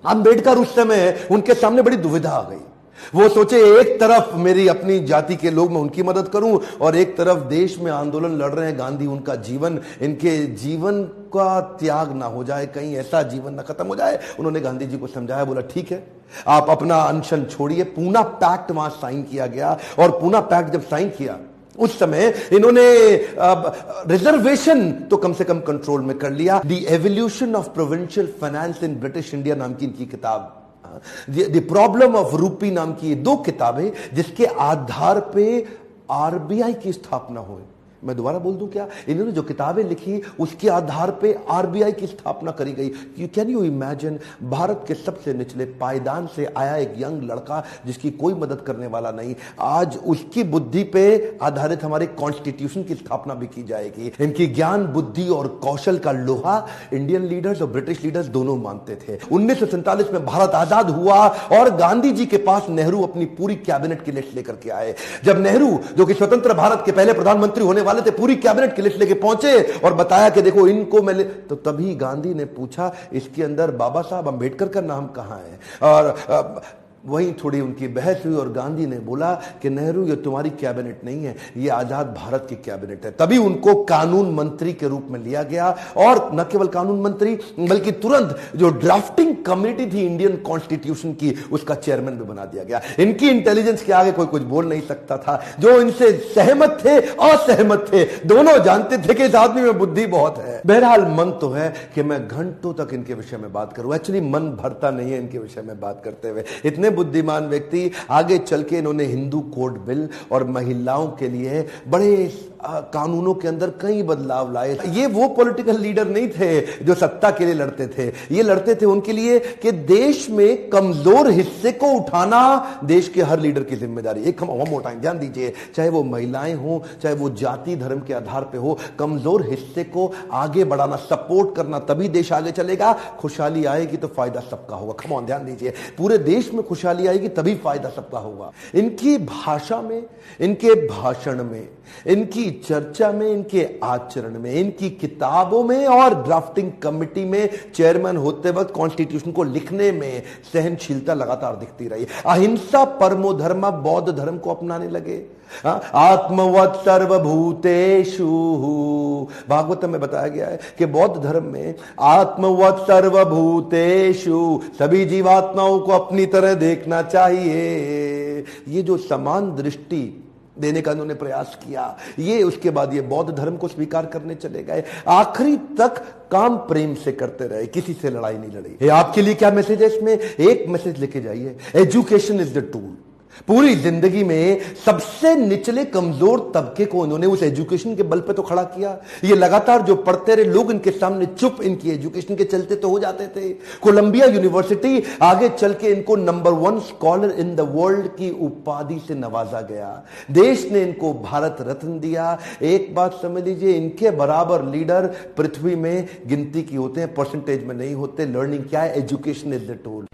अंबेडकर उस समय उनके सामने बड़ी दुविधा आ गई। वो सोचे एक तरफ मेरी अपनी जाति के लोग, मैं उनकी मदद करूं, और एक तरफ देश में आंदोलन लड़ रहे हैं गांधी, उनका जीवन, इनके जीवन का त्याग ना हो जाए, कहीं ऐसा जीवन ना खत्म हो जाए। उन्होंने गांधी जी को समझाया, बोला ठीक है आप अपना अनशन छोड़िए। पूना पैक्ट वहां साइन किया गया, और पूना पैक्ट जब साइन किया उस समय इन्होंने रिजर्वेशन तो कम से कम कंट्रोल में कर लिया। The evolution of provincial finance in British India नाम की इनकी किताब, द प्रॉब्लम ऑफ रूपी नाम की ये 2 किताबें, जिसके आधार पे आरबीआई की स्थापना हुई। मैं दोबारा बोल दूं क्या, इन्होंने जो किताबें लिखी उसके आधार पे आरबीआई की स्थापना करी गई। कैन यू इमेजिन, भारत के सबसे निचले पायदान से आया एक यंग लड़का जिसकी कोई मदद करने वाला नहीं, आज उसकी बुद्धि पे आधारित हमारे कॉन्स्टिट्यूशन की स्थापना भी की जाएगी। इनकी ज्ञान, बुद्धि और कौशल का लोहा इंडियन लीडर्स और ब्रिटिश लीडर्स दोनों मानते थे। 1947 में भारत आजाद हुआ और गांधी जी के पास नेहरू अपनी पूरी कैबिनेट की लिस्ट लेकर के आए। जब नेहरू, जो कि स्वतंत्र भारत के पहले प्रधानमंत्री होने वाले थे, पूरी कैबिनेट की लिस्ट लेके पहुंचे और बताया कि देखो इनको मैं तो तभी गांधी ने पूछा, इसके अंदर बाबा साहब अंबेडकर का नाम कहां है? और वहीं थोड़ी उनकी बहस हुई और गांधी ने बोला कि नेहरू, ये तुम्हारी कैबिनेट नहीं है, ये आजाद भारत की कैबिनेट है। तभी उनको कानून मंत्री के रूप में लिया गया, और न केवल कानून मंत्री बल्कि तुरंत जो ड्राफ्टिंग कमेटी थी इंडियन कॉन्स्टिट्यूशन की, उसका चेयरमैन भी बना दिया गया। इनकी इंटेलिजेंस के आगे कोई कुछ बोल नहीं सकता था। जो इनसे सहमत थे, असहमत थे, दोनों जानते थे कि इस आदमी में बुद्धि बहुत है। बहरहाल मन तो है कि मैं घंटों तक इनके विषय में बात करूं, एक्चुअली मन भरता नहीं है इनके विषय में बात करते हुए। इतने बुद्धिमान व्यक्ति, आगे चल के इन्होंने हिंदू कोड बिल और महिलाओं के लिए बड़े कानूनों के अंदर कई बदलाव लाए। ये वो पॉलिटिकल लीडर नहीं थे जो सत्ता के लिए लड़ते थे, ये लड़ते थे उनके लिए कि देश में कमजोर हिस्से को उठाना देश के हर लीडर की जिम्मेदारी। एक हम और टाइम ध्यान दीजिए, चाहे वो महिलाएं हो, चाहे वो जाति धर्म के आधार पे हो, कमजोर हिस्से को आगे बढ़ाना, सपोर्ट करना, तभी देश आगे चलेगा। खुशहाली आएगी तो फायदा सबका होगा। कम ऑन, ध्यान दीजिए, पूरे देश में खुशहाली आएगी तभी फायदा सबका होगा। इनकी भाषा में, इनके भाषण में, इनकी चर्चा में, इनके आचरण में, इनकी किताबों में और ड्राफ्टिंग कमेटी में चेयरमैन होते वक्त कॉन्स्टिट्यूशन को लिखने में सहनशीलता लगातार दिखती रही। अहिंसा परमो धर्म, बौद्ध धर्म को अपनाने लगे। आत्मवत् सर्वभूतेषु, भागवत में बताया गया है कि बौद्ध धर्म में आत्मवत् सर्वभूतेषु, सभी जीवात्माओं को अपनी तरह देखना चाहिए। ये जो समान दृष्टि देने का उन्होंने प्रयास किया, ये उसके बाद ये बौद्ध धर्म को स्वीकार करने चले गए। आखिरी तक काम प्रेम से करते रहे, किसी से लड़ाई नहीं लड़ी। आपके लिए क्या मैसेज है इसमें? एक मैसेज लेके जाइए, एजुकेशन इज द टूल। पूरी जिंदगी में सबसे निचले कमजोर तबके को उन्होंने उस एजुकेशन के बल पे तो खड़ा किया। ये लगातार जो पढ़ते रहे लोग, इनके सामने चुप, इनकी एजुकेशन के चलते तो हो जाते थे। कोलंबिया यूनिवर्सिटी आगे चल के इनको number 1 scholar in the world की उपाधि से नवाजा गया। देश ने इनको भारत रत्न दिया। एक बात समझ लीजिए, इनके बराबर लीडर पृथ्वी में गिनती की होते हैं, परसेंटेज में नहीं होते। लर्निंग क्या है? Education is the tool.